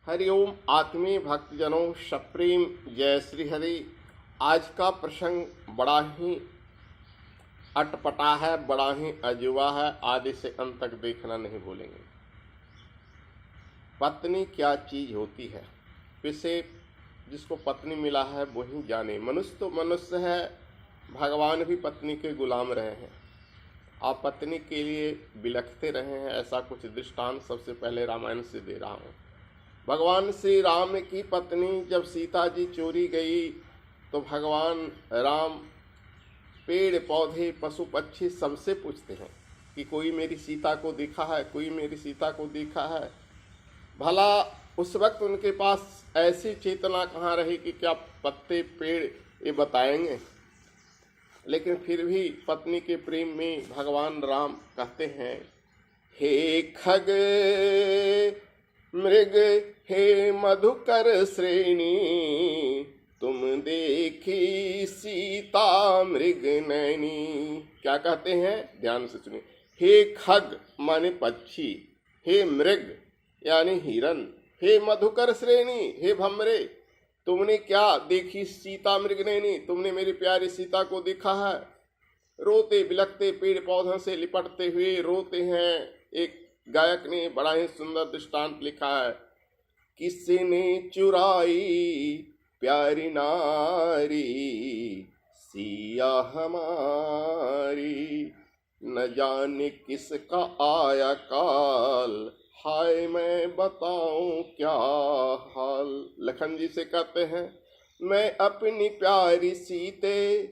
हरिओम आत्मीय भक्तजनों, सप्रेम जय श्री हरि। आज का प्रसंग बड़ा ही अटपटा है, बड़ा ही अजूबा है। आदि से अंत तक देखना, नहीं भूलेंगे। पत्नी क्या चीज होती है, इसे जिसको पत्नी मिला है वही जाने। मनुष्य तो मनुष्य है, भगवान भी पत्नी के गुलाम रहे हैं। आप पत्नी के लिए बिलखते रहे हैं, ऐसा कुछ दृष्टांत सबसे पहले रामायण से दे रहा हूँ। भगवान श्री राम की पत्नी जब सीता जी चोरी गई तो भगवान राम पेड़ पौधे पशु पक्षी सबसे पूछते हैं कि कोई मेरी सीता को देखा है, कोई मेरी सीता को देखा है। भला उस वक्त उनके पास ऐसी चेतना कहाँ रही कि क्या पत्ते पेड़ ये बताएंगे। लेकिन फिर भी पत्नी के प्रेम में भगवान राम कहते हैं, हे खग मृग हे मधुकर श्रेणी, तुम देखी सीता मृग नैनी। क्या कहते हैं, ध्यान से सुनिए। हे खग माने पक्षी, हे मृग यानी हिरन, हे मधुकर श्रेणी हे भमरे, तुमने क्या देखी सीता मृग नैनी, तुमने मेरी प्यारी सीता को देखा है। रोते बिलखते पेड़ पौधों से लिपटते हुए रोते हैं। एक गायक ने बड़ा ही सुंदर दृष्टांत लिखा है, किसने चुराई प्यारी नारी सिया हमारी, न जाने किसका आया काल, हाय मैं बताऊं क्या हाल। लखन जी से कहते हैं, मैं अपनी प्यारी सीते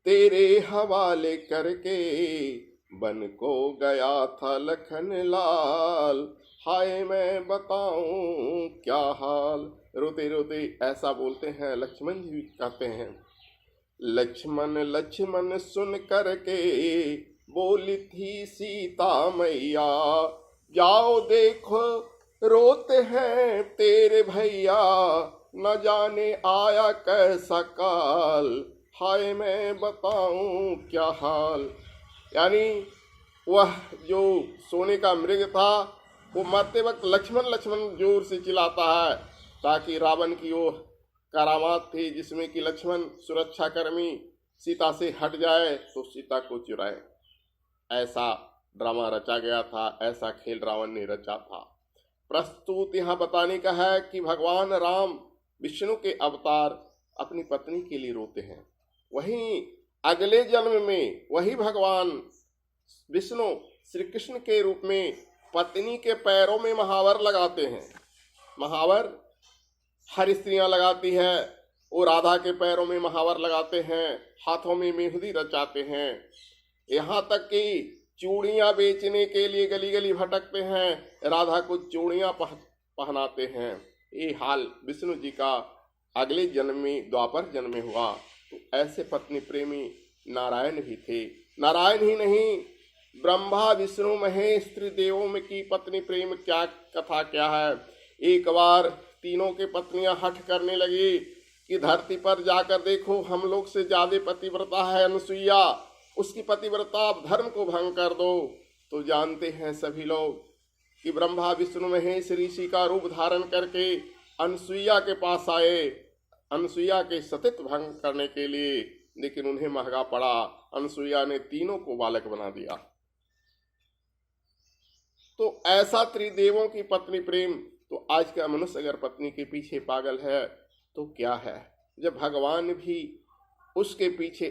तेरे हवाले करके बन को गया था लखन लाल, हाय मैं बताऊं क्या हाल। रोते रोते ऐसा बोलते हैं। लक्ष्मण जी कहते हैं, लक्ष्मण लक्ष्मण सुन करके बोली थी सीता मैया, जाओ देखो रोते हैं तेरे भैया, न जाने आया कैसा काल, हाय मैं बताऊं क्या हाल। यानी वह जो सोने का मृग था वो मरते वक्त लक्ष्मण लक्ष्मण जोर से चिल्लाता है, ताकि रावण की वो करामात थी जिसमें कि लक्ष्मण सुरक्षाकर्मी सीता से हट जाए तो सीता को चुराए। ऐसा ड्रामा रचा गया था, ऐसा खेल रावण ने रचा था। प्रस्तुत यहाँ बताने का है कि भगवान राम विष्णु के अवतार अपनी पत्नी के लिए रोते हैं। वहीं अगले जन्म में वही भगवान विष्णु श्री कृष्ण के रूप में पत्नी के पैरों में महावर लगाते हैं। महावर हर स्त्रियां लगाती है, वो राधा के पैरों में महावर लगाते हैं, हाथों में मेहंदी रचाते हैं, यहाँ तक कि चूड़ियां बेचने के लिए गली गली भटकते हैं, राधा को चूड़ियां पहनाते हैं। ये हाल विष्णु जी का अगले जन्म में द्वापर जन्म में हुआ। तो ऐसे पत्नी प्रेमी नारायण भी थे। नारायण ही नहीं, ब्रह्मा विष्णु महेश त्रिदेवों में की पत्नी प्रेम क्या कथा क्या है। एक बार तीनों के पत्नियां हठ करने लगी कि धरती पर जाकर देखो, हम लोग से ज्यादा पतिव्रता है अनुसुईया, उसकी पतिव्रता धर्म को भंग कर दो। तो जानते हैं सभी लोग कि ब्रह्मा विष्णु महेश ऋषि का रूप धारण करके अनुसुईया के पास आए, अनुसुईया के सतित्व भंग करने के लिए, लेकिन उन्हें महंगा पड़ा। अनुसुईया ने तीनों को बालक बना दिया। तो ऐसा त्रिदेवों की पत्नी प्रेम। तो आज का मनुष्य अगर पत्नी के पीछे पागल है तो क्या है, जब भगवान भी उसके पीछे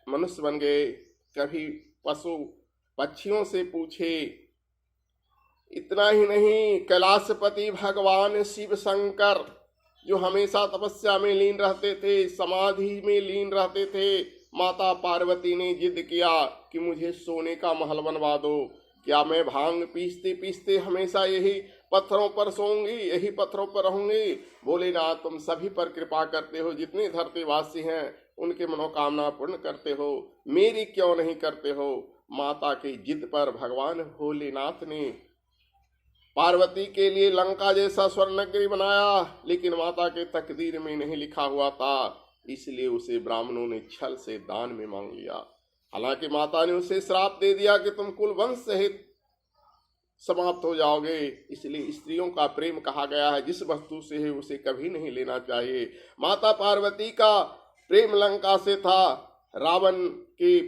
मनुष्य बन गए। कभी पशु पक्षियों से पूछे। इतना ही नहीं, कैलाशपति भगवान शिव शंकर जो हमेशा तपस्या में लीन रहते थे, समाधि में लीन रहते थे, माता पार्वती ने जिद किया कि मुझे सोने का महल बनवा दो। क्या मैं भांग पीसते पीसते हमेशा यही पत्थरों पर सोऊंगी, यही पत्थरों पर रहूंगी। भोलेनाथ तुम सभी पर कृपा करते हो, जितने धरतीवासी हैं उनके मनोकामना पूर्ण करते हो, मेरी क्यों नहीं करते हो। माता की जिद पर भगवान भोलेनाथ ने पार्वती के लिए लंका जैसा स्वर्ण नगरी बनाया, लेकिन माता के तकदीर में नहीं लिखा हुआ था, इसलिए उसे ब्राह्मणों ने छल से दान में मांग लिया। हालांकि माता ने उसे श्राप दे दिया कि तुम कुल वंश सहित समाप्त हो जाओगे। इसलिए स्त्रियों का प्रेम कहा गया है, जिस वस्तु से है उसे कभी नहीं लेना चाहिए। माता पार्वती का प्रेम लंका से था, रावण के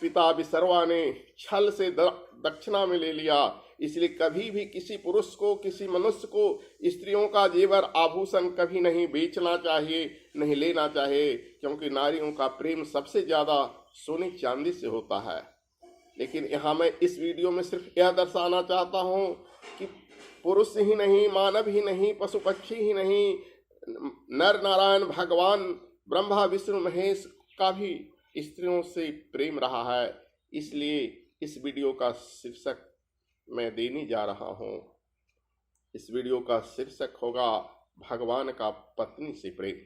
पिता विसर्वा ने छल से दक्षिणा में ले लिया। इसलिए कभी भी किसी पुरुष को, किसी मनुष्य को स्त्रियों का जेवर आभूषण कभी नहीं बेचना चाहिए, नहीं लेना चाहिए, क्योंकि नारियों का प्रेम सबसे ज्यादा सोने चांदी से होता है। लेकिन यहाँ मैं इस वीडियो में सिर्फ यह दर्शाना चाहता हूँ कि पुरुष ही नहीं, मानव ही नहीं, पशु पक्षी ही नहीं, नर नारायण भगवान ब्रह्मा विष्णु महेश का भी स्त्रियों से प्रेम रहा है। इसलिए इस वीडियो का शीर्षक मैं देने जा रहा हूँ। इस वीडियो का शीर्षक होगा भगवान का पत्नी से प्रेम।